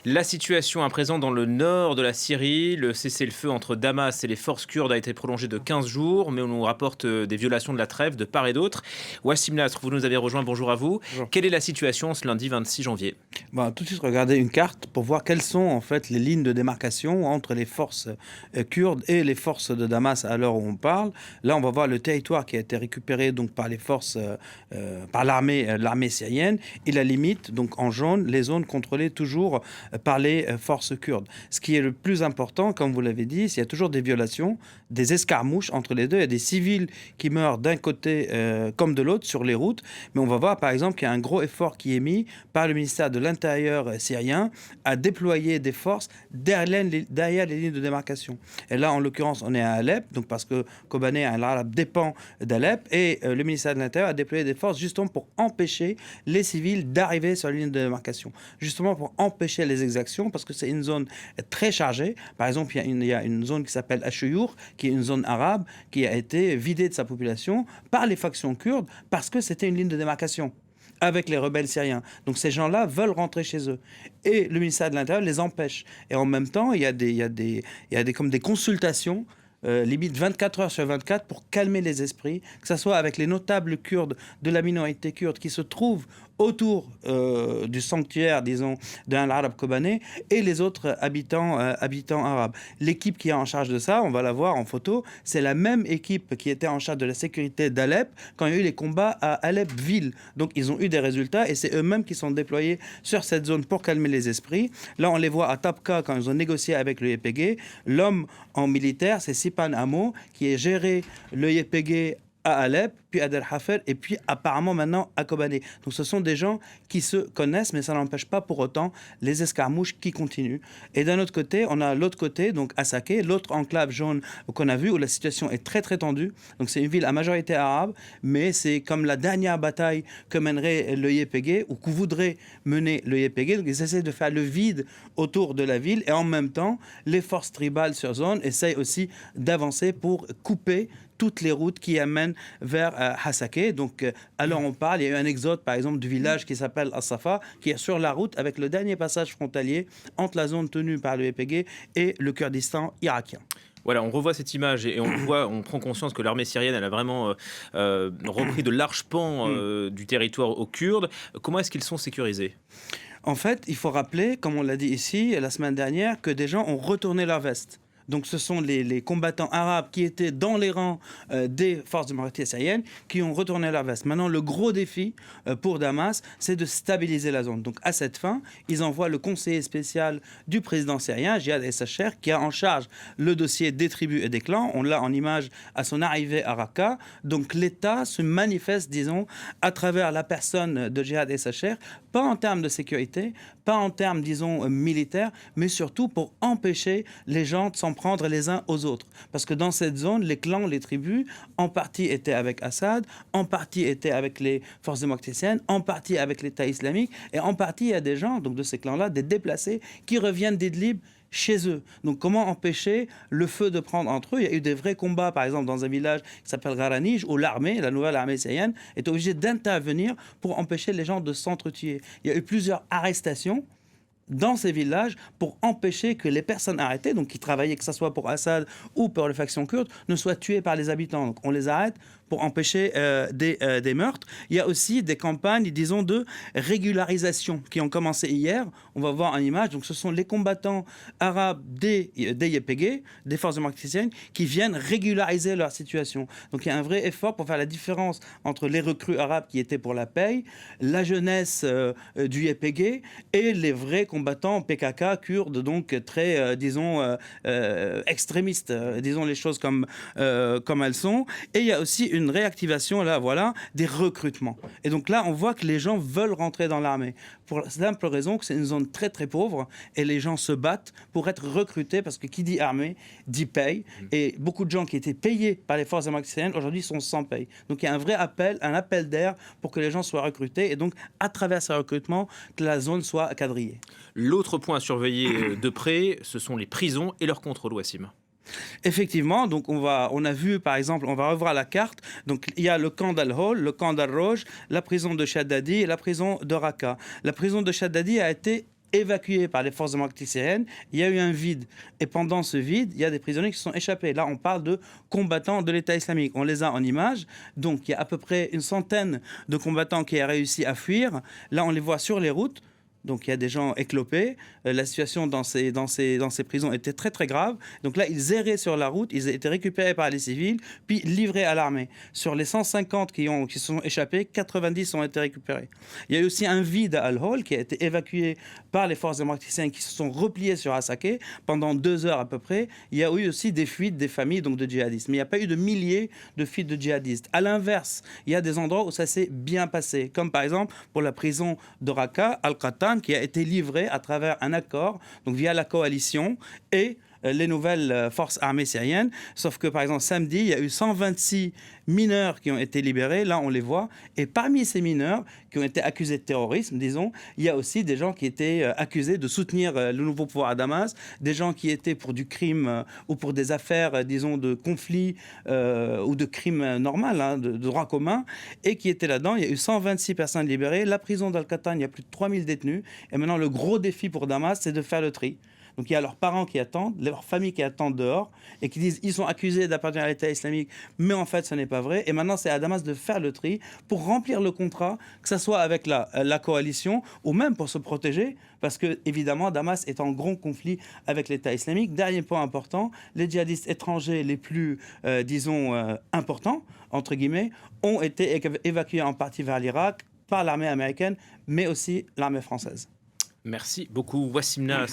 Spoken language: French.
La situation à présent dans le nord de la Syrie, le cessez-le-feu entre Damas et les forces kurdes a été prolongé de 15 jours, mais on nous rapporte des violations de la trêve de part et d'autre. Wassim Nasr, vous nous avez rejoint, bonjour à vous. Bonjour. Quelle est la situation ce lundi 26 janvier? Bon, tout de suite, regarder une carte pour voir quelles sont en fait les lignes de démarcation entre les forces kurdes et les forces de Damas à l'heure où on parle. Là, on va voir le territoire qui a été récupéré donc par les forces, par l'armée syrienne, et la limite, donc en jaune, les zones contrôlées toujours par les forces kurdes. Ce qui est le plus important, comme vous l'avez dit, c'est qu'il y a toujours des violations, des escarmouches entre les deux. Il y a des civils qui meurent d'un côté comme de l'autre sur les routes. Mais on va voir par exemple qu'il y a un gros effort qui est mis par le ministère de l'Intérieur syrien à déployer des forces derrière les lignes de démarcation. Et là, en l'occurrence, on est à Alep, donc parce que Kobané, l'Arabe, dépend d'Alep, et le ministère de l'Intérieur a déployé des forces justement pour empêcher les civils d'arriver sur la ligne de démarcation, justement pour empêcher les exactions, parce que c'est une zone très chargée. Par exemple, il y a une zone qui s'appelle Achoyour, qui est une zone arabe, qui a été vidée de sa population par les factions kurdes, parce que c'était une ligne de démarcation avec les rebelles syriens. Donc ces gens-là veulent rentrer chez eux. Et le ministère de l'Intérieur les empêche. Et en même temps, il y a comme des consultations limite 24 heures sur 24 pour calmer les esprits, que ce soit avec les notables kurdes de la minorité kurde qui se trouvent autour du sanctuaire, disons, d'un arabe kobané et les autres habitants arabes. L'équipe qui est en charge de ça, on va la voir en photo, c'est la même équipe qui était en charge de la sécurité d'Alep quand il y a eu les combats à Alep-Ville. Donc ils ont eu des résultats et c'est eux-mêmes qui sont déployés sur cette zone pour calmer les esprits. Là, on les voit à Tabqa quand ils ont négocié avec le YPG. L'homme en militaire, c'est Sipan Amo qui est géré le YPG à Alep, puis à Der Hafer, et puis apparemment maintenant à Kobané. Donc ce sont des gens qui se connaissent, mais ça n'empêche pas pour autant les escarmouches qui continuent. Et d'un autre côté, on a l'autre côté, donc à Saké, l'autre enclave jaune qu'on a vu, où la situation est très très tendue. Donc c'est une ville à majorité arabe, mais c'est comme la dernière bataille que mènerait le YPG, ou que voudrait mener le YPG. Donc ils essaient de faire le vide autour de la ville, et en même temps, les forces tribales sur zone essayent aussi d'avancer pour couper toutes les routes qui amènent vers Hassaké. Donc, alors on parle, il y a eu un exode, par exemple, du village qui s'appelle As-Safa, qui est sur la route avec le dernier passage frontalier entre la zone tenue par le YPG et le Kurdistan irakien. Voilà, on revoit cette image et on voit, on prend conscience que l'armée syrienne, elle a vraiment repris de larges pans du territoire aux Kurdes. Comment est-ce qu'ils sont sécurisés? En fait, il faut rappeler, comme on l'a dit ici la semaine dernière, que des gens ont retourné leur veste. Donc ce sont les combattants arabes qui étaient dans les rangs des forces de démocratie syriennes qui ont retourné leur veste. Maintenant, le gros défi pour Damas, c'est de stabiliser la zone. Donc à cette fin, ils envoient le conseiller spécial du président syrien, Jihad Essacher, qui a en charge le dossier des tribus et des clans. On l'a en image à son arrivée à Raqqa. Donc l'État se manifeste, disons, à travers la personne de Jihad Essacher, pas en termes de sécurité, pas en termes, disons, militaires, mais surtout pour empêcher les gens de s'en prendre les uns aux autres. Parce que dans cette zone, les clans, les tribus, en partie étaient avec Assad, en partie étaient avec les forces démocraticiennes, en partie avec l'État islamique, et en partie, il y a des gens, donc de ces clans-là, des déplacés, qui reviennent d'Idlib chez eux. Donc comment empêcher le feu de prendre entre eux? Il y a eu des vrais combats, par exemple, dans un village qui s'appelle Gharanij, où l'armée, la nouvelle armée syrienne, est obligée d'intervenir pour empêcher les gens de s'entretuer. Il y a eu plusieurs arrestations dans ces villages pour empêcher que les personnes arrêtées, donc qui travaillaient, que ce soit pour Assad ou pour les factions kurdes, ne soient tuées par les habitants. Donc on les arrête pour empêcher des meurtres. Il y a aussi des campagnes, disons, de régularisation qui ont commencé hier. On va voir en image. Donc ce sont les combattants arabes des YPG, des forces démocraticiennes, qui viennent régulariser leur situation. Donc il y a un vrai effort pour faire la différence entre les recrues arabes qui étaient pour la paix, la jeunesse du YPG et les vrais combattants PKK, kurdes, donc très, disons, extrémistes, disons les choses comme elles sont. Et il y a aussi une réactivation, là, voilà, des recrutements. Et donc là, on voit que les gens veulent rentrer dans l'armée. Pour la simple raison que c'est une zone très, très pauvre et les gens se battent pour être recrutés parce que qui dit armée, dit paye. Et beaucoup de gens qui étaient payés par les forces démocratiques aujourd'hui sont sans paye. Donc il y a un vrai appel, un appel d'air pour que les gens soient recrutés et donc à travers ce recrutement, que la zone soit quadrillée. L'autre point à surveiller de près, ce sont les prisons et leur contrôle, Wassim. Effectivement, donc on a vu par exemple, on va revoir la carte. Donc il y a le camp d'Al-Hol, le camp d'Al-Roj, la prison de Shaddadi et la prison de Raqqa. La prison de Shaddadi a été évacués par les forces démocratiques syriennes, il y a eu un vide. Et pendant ce vide, il y a des prisonniers qui se sont échappés. Là, on parle de combattants de l'État islamique. On les a en image. Donc, il y a à peu près une centaine de combattants qui ont réussi à fuir. Là, on les voit sur les routes. Donc il y a des gens éclopés. La situation dans ces prisons était très très grave. Donc là, ils erraient sur la route, ils étaient récupérés par les civils, puis livrés à l'armée. Sur les 150 qui se sont échappés, 90 ont été récupérés. Il y a eu aussi un vide à Al-Hol qui a été évacué par les forces démocratiques qui se sont repliées sur Assaké pendant 2 heures à peu près. Il y a eu aussi des fuites des familles donc de djihadistes. Mais il n'y a pas eu de milliers de fuites de djihadistes. À l'inverse, il y a des endroits où ça s'est bien passé, comme par exemple pour la prison de Raqqa, Al-Qattan, qui a été livré à travers un accord, donc via la coalition et les nouvelles forces armées syriennes. Sauf que, par exemple, samedi, il y a eu 126 mineurs qui ont été libérés. Là, on les voit. Et parmi ces mineurs qui ont été accusés de terrorisme, disons, il y a aussi des gens qui étaient accusés de soutenir le nouveau pouvoir à Damas, des gens qui étaient pour du crime ou pour des affaires, disons, de conflit ou de crimes normal, hein, de droit commun, et qui étaient là-dedans. Il y a eu 126 personnes libérées. La prison d'Al-Qattan, il y a plus de 3000 détenus. Et maintenant, le gros défi pour Damas, c'est de faire le tri. Donc il y a leurs parents qui attendent, leurs familles qui attendent dehors et qui disent ils sont accusés d'appartenir à l'État islamique, mais en fait ce n'est pas vrai. Et maintenant c'est à Damas de faire le tri pour remplir le contrat, que ce soit avec la coalition ou même pour se protéger, parce que évidemment Damas est en grand conflit avec l'État islamique. Dernier point important, les djihadistes étrangers les plus, importants, entre guillemets, ont été évacués en partie vers l'Irak par l'armée américaine, mais aussi l'armée française. Merci beaucoup, Wassim Nasr.